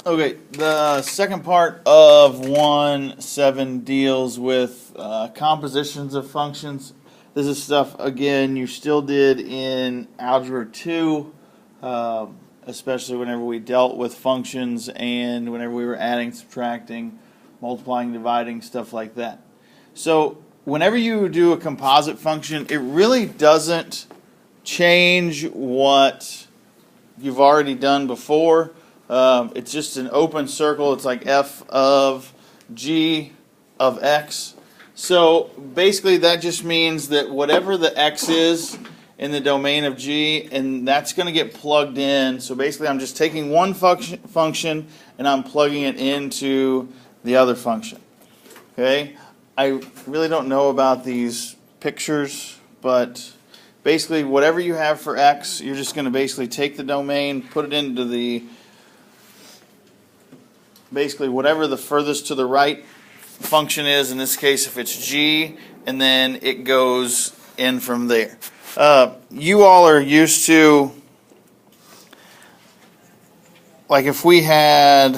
Okay, the second part of 1.7 deals with compositions of functions. This is stuff, again, you still did in Algebra 2, especially whenever we dealt with functions and whenever we were adding, subtracting, multiplying, dividing, stuff like that. So whenever you do a composite function, it really doesn't change what you've already done before. It's just an open circle. It's like f of g of x. So basically that just means that whatever the x is in the domain of g, and that's going to get plugged in. So basically I'm just taking one function and I'm plugging it into the other function. Okay? I really don't know about these pictures, but basically whatever you have for x, you're just going to basically take the domain, put it into the basically whatever the furthest to the right function is, in this case if it's g, and then it goes in from there. You all are used to, like if we had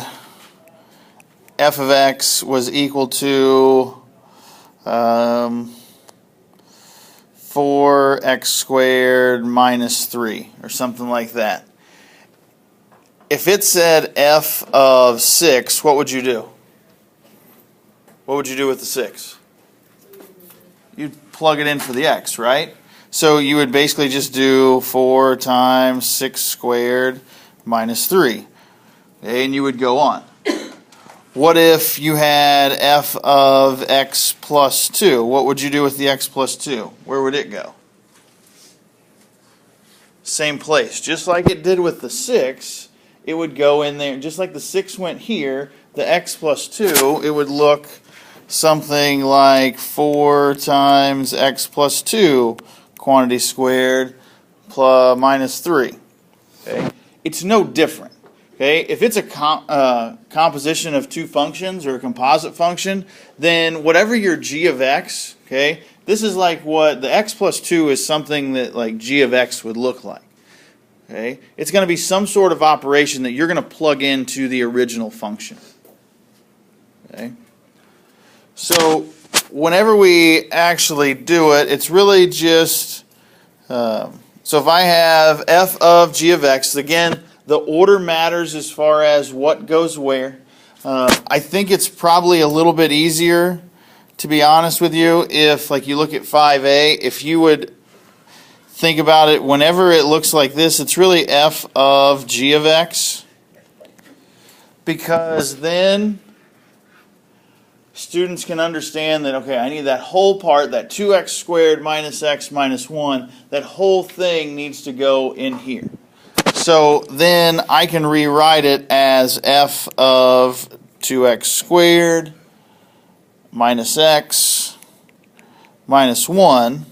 f of x was equal to 4x squared minus 3 or something like that. If it said f of 6, what would you do? What would you do with the 6? You'd plug it in for the x, right? So you would basically just do 4 times 6 squared minus 3. Okay, and you would go on. What if you had f of x plus 2? What would you do with the x plus 2? Where would it go? Same place. Just like it did with the 6, it would go in there. Just like the 6 went here, the x plus 2, it would look something like 4 times x plus 2 quantity squared plus minus 3. Okay? It's no different. Okay? If it's a composition of two functions or a composite function, then whatever your g of x, okay, this is like what the x plus 2 is something that like g of x would look like. Okay? It's going to be some sort of operation that you're going to plug into the original function. Okay? So whenever we actually do it, it's really just, so if I have f of g of x, again, the order matters as far as what goes where. I think it's probably a little bit easier, to be honest with you, if like you look at 5a, if you would think about it, whenever it looks like this, it's really f of g of x, because then students can understand that, okay, I need that whole part, that 2x squared minus x minus 1, that whole thing needs to go in here. So then I can rewrite it as f of 2x squared minus x minus 1.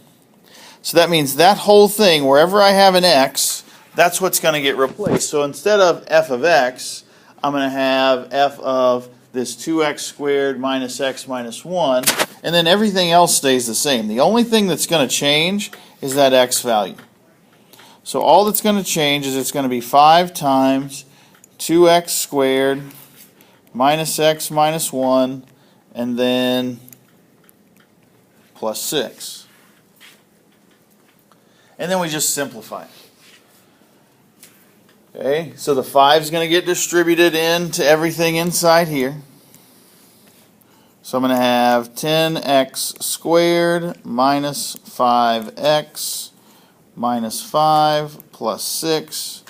So that means that whole thing, wherever I have an x, that's what's going to get replaced. So instead of f of x, I'm going to have f of this 2x squared minus x minus 1, and then everything else stays the same. The only thing that's going to change is that x value. So all that's going to change is it's going to be 5 times 2x squared minus x minus 1, and then plus 6. And then we just simplify it. Okay, so the 5 is going to get distributed into everything inside here. So I'm going to have 10x squared minus 5x minus 5 plus 6.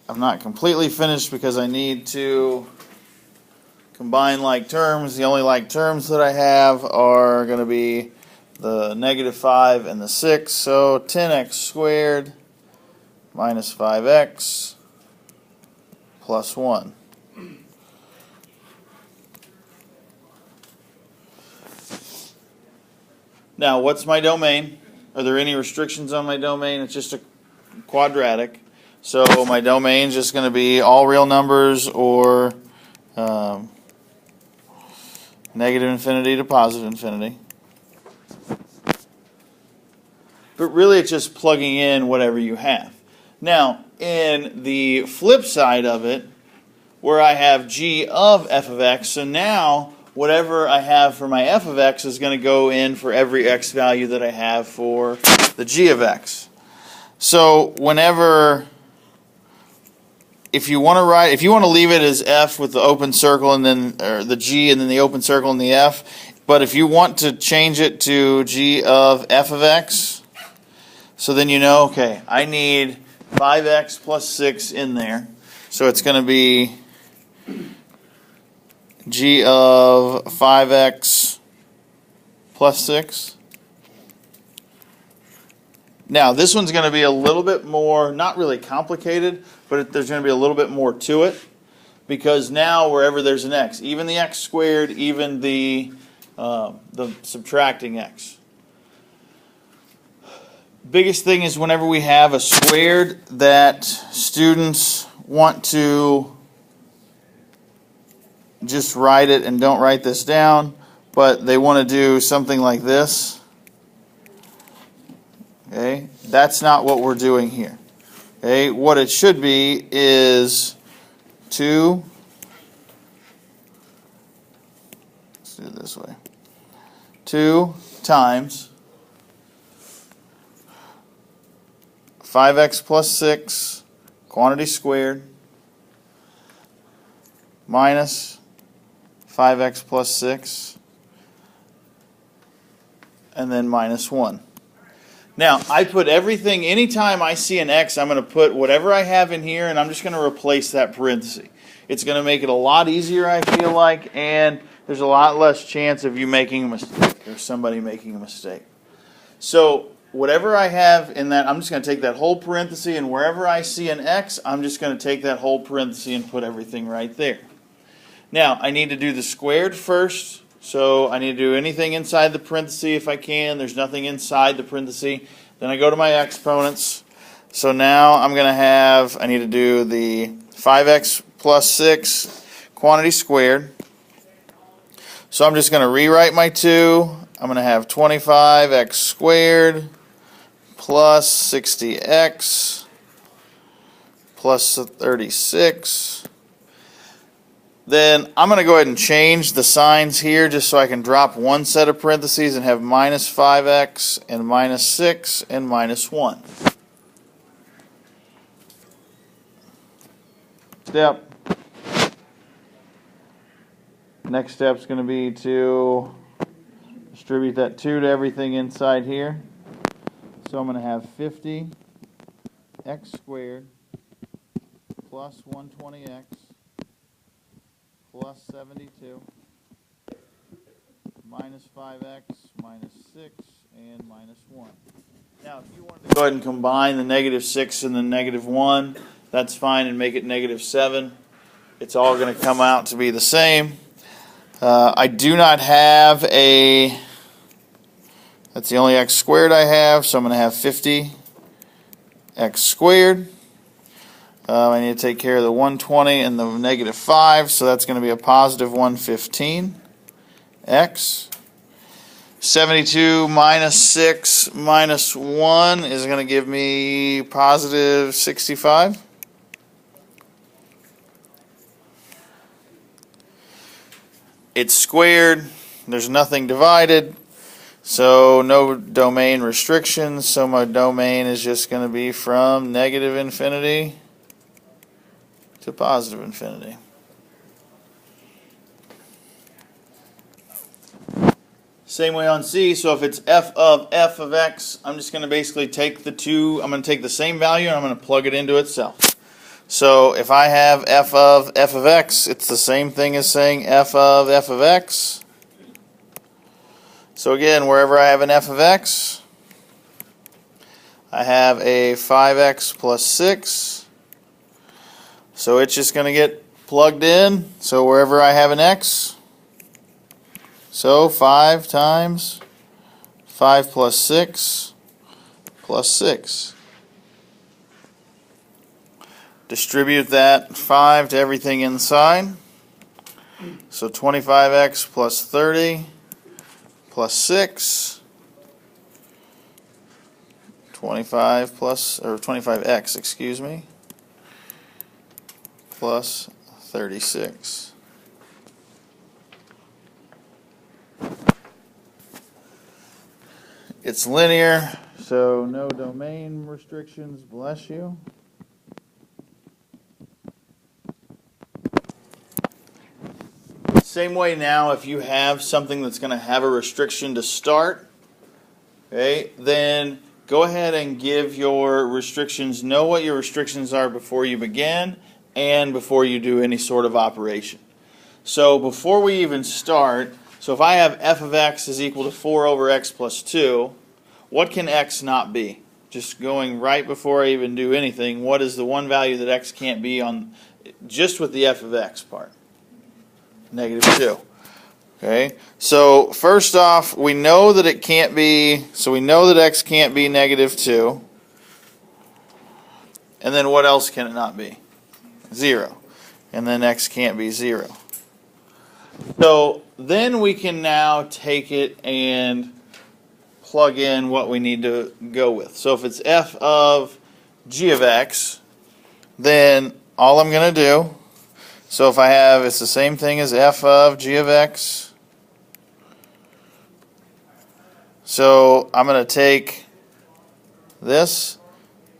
I'm not completely finished because I need to combine like terms. The only like terms that I have are going to be the negative 5 and the 6. So 10x squared minus 5x plus 1. Now, what's my domain? Are there any restrictions on my domain? It's just a quadratic. So my domain is just going to be all real numbers or negative infinity to positive infinity. But really it's just plugging in whatever you have. Now, in the flip side of it, where I have g of f of x. So now whatever I have for my f of x is going to go in for every x value that I have for the g of x. So whenever, if you want to leave it as f with the open circle and then, or the g and then the open circle and the f, but if you want to change it to g of f of x, so then you know, okay, I need 5x plus 6 in there. So it's going to be g of 5x plus 6. Now, this one's going to be a little bit more, not really complicated, but there's going to be a little bit more to it, because now wherever there's an x, even the x squared, even the subtracting x. Biggest thing is whenever we have a squared that students want to just write it and don't write this down, but they want to do something like this. Okay, that's not what we're doing here. Okay, what it should be is 2. Let's do it this way. 2 times 5x plus 6 quantity squared minus 5x plus 6, and then minus 1. Now, I put everything, anytime I see an x, I'm going to put whatever I have in here, and I'm just going to replace that parenthesis. It's going to make it a lot easier, I feel like, and there's a lot less chance of you making a mistake or somebody making a mistake. So, whatever I have in that, I'm just going to take that whole parenthesis, and wherever I see an x, I'm just going to take that whole parenthesis and put everything right there. Now, I need to do the squared first, so I need to do anything inside the parenthesis if I can. There's nothing inside the parenthesis. Then I go to my exponents. So now I'm going to have, I need to do the 5x plus 6 quantity squared. So I'm just going to rewrite my 2. I'm going to have 25x squared plus 60x plus 36. Then I'm going to go ahead and change the signs here just so I can drop one set of parentheses and have minus 5x and minus 6 and minus 1. Step. Next step is going to be to distribute that 2 to everything inside here. So I'm going to have 50 x squared plus 120x plus 72 minus 5x minus 6 and minus 1. Now, if you want to go ahead and combine the negative 6 and the negative 1, that's fine, and make it negative 7. It's all going to come out to be the same. I do not have a, that's the only x squared I have, so I'm going to have 50 x squared. I need to take care of the 120 and the negative 5, so that's going to be a positive 115 x. 72 minus 6 minus 1 is going to give me positive 65. It's squared. There's nothing divided, so no domain restrictions. So my domain is just going to be from negative infinity to positive infinity. Same way on C, so if it's f of x, I'm just going to basically take the 2, I'm going to take the same value and I'm going to plug it into itself. So if I have f of x, it's the same thing as saying f of x. So again, wherever I have an f of x, I have a 5x plus 6. So it's just going to get plugged in. So wherever I have an x, so 5 times 5 plus 6 plus 6. Distribute that 5 to everything inside. So 25x plus 30 plus 6. 25 plus, or 25x, excuse me. plus 36. It's linear, so no domain restrictions, bless you. Same way now, if you have something that's going to have a restriction to start, okay, then go ahead and give your restrictions, know what your restrictions are before you begin and before you do any sort of operation. So before we even start, so if I have f of x is equal to 4 over x plus 2, what can x not be? Just going right before I even do anything, what is the one value that x can't be on just with the f of x part? Negative 2. Okay, so first off, we know that it can't be, so we know that x can't be negative 2. And then what else can it not be? 0. And then x can't be 0. So then we can now take it and plug in what we need to go with. So if it's f of g of x, then all I'm going to do, so if I have, it's the same thing as f of g of x. So I'm going to take this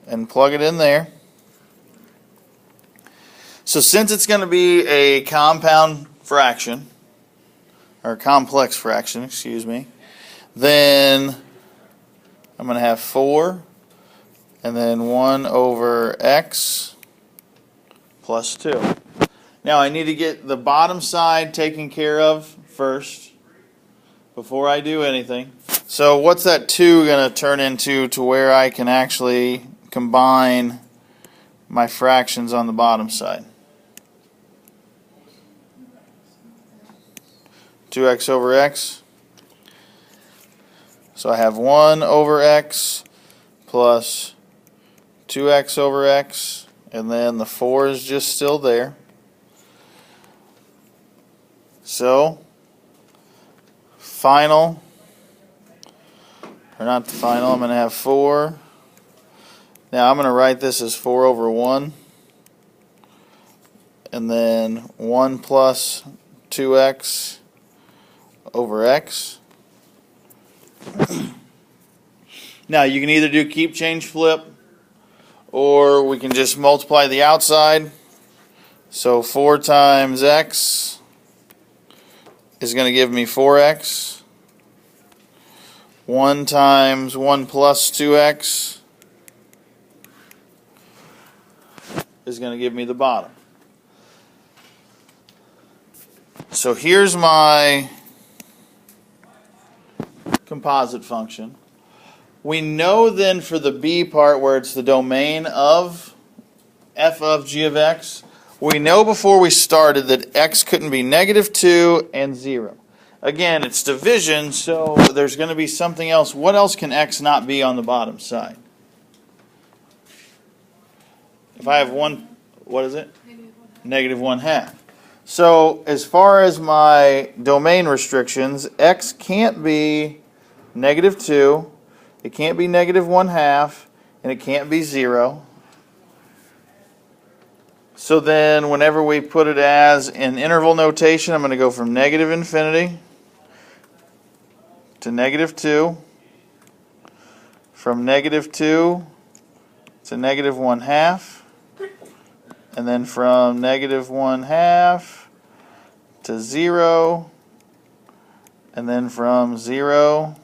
and plug it in there. So since it's going to be a compound fraction, or complex fraction, excuse me, then I'm going to have 4 and then 1 over x plus 2. Now I need to get the bottom side taken care of first before I do anything. So what's that 2 going to turn into to where I can actually combine my fractions on the bottom side? 2x over x. So I have 1 over x plus 2x over x, and then the 4 is just still there. So final, or not the final, I'm going to have 4. Now I'm going to write this as 4 over 1, and then 1 plus 2x over x. Now you can either do keep, change, flip, or we can just multiply the outside. So 4 times x is going to give me 4x. 1 times 1 plus 2x is going to give me the bottom. So here's my composite function. We know then for the b part where it's the domain of f of g of x, we know before we started that x couldn't be negative 2 and 0. Again, it's division, so there's going to be something else. What else can x not be on the bottom side? If I have 1, what is it? Negative 1/2. So as far as my domain restrictions, x can't be negative 2, it can't be negative 1/2, and it can't be 0. So then whenever we put it as in interval notation, I'm going to go from negative infinity to negative 2, from negative 2 to negative 1/2, and then from negative 1/2 to 0, and then from 0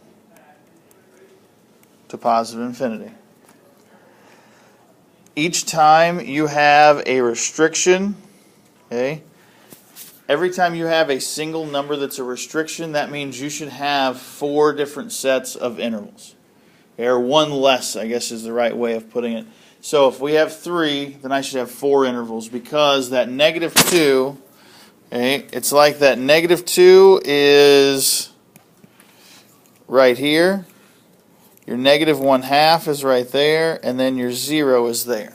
to positive infinity. Each time you have a restriction, okay, every time you have a single number that's a restriction, that means you should have 4 different sets of intervals. Okay, or 1 less, I guess is the right way of putting it. So if we have 3, then I should have 4 intervals, because that negative 2, okay, it's like that negative 2 is right here. Your negative 1/2 is right there, and then your 0 is there.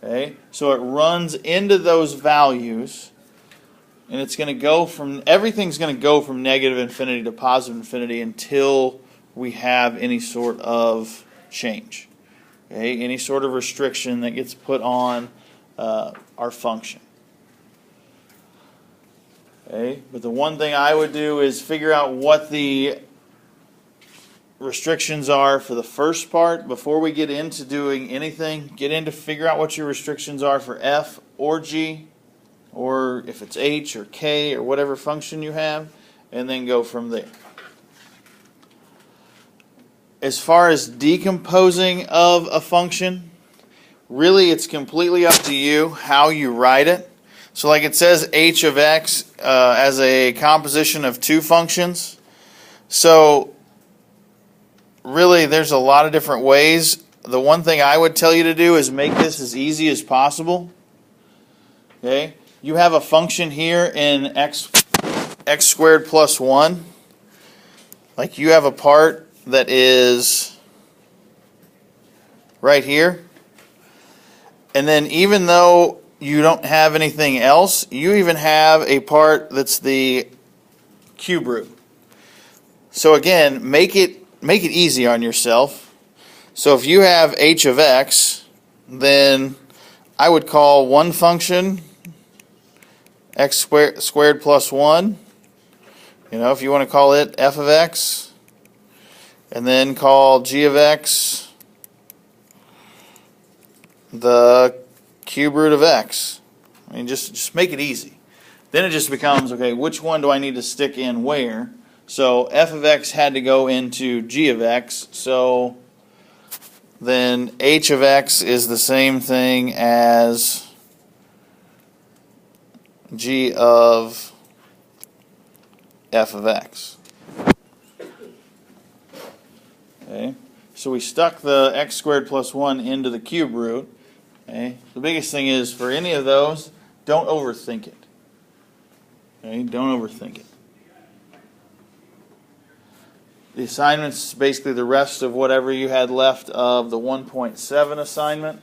Okay, so it runs into those values, and it's going to go from, everything's going to go from negative infinity to positive infinity until we have any sort of change. Okay, any sort of restriction that gets put on our function. Okay, but the one thing I would do is figure out what the restrictions are for the first part before we get into doing anything. Get into figure out what your restrictions are for f or g, or if it's h or k or whatever function you have, and then go from there. As far as decomposing of a function, really it's completely up to you how you write it. So like it says h of x as a composition of two functions. So really there's a lot of different ways. The one thing I would tell you to do is make this as easy as possible. Okay? You have a function here in x squared plus 1. Like you have a part that is right here. And then even though you don't have anything else, you even have a part that's the cube root. So again, make it easy on yourself. So if you have h of x, then I would call one function x squared plus 1. You know, if you want to call it f of x, and then call g of x the cube root of x. I mean, just make it easy. Then it just becomes, okay, which one do I need to stick in where? So f of x had to go into g of x, so then h of x is the same thing as g of f of x. Okay, so we stuck the x squared plus 1 into the cube root. Okay, the biggest thing is for any of those, don't overthink it. Okay, don't overthink it. The assignment's basically the rest of whatever you had left of the 1.7 assignment.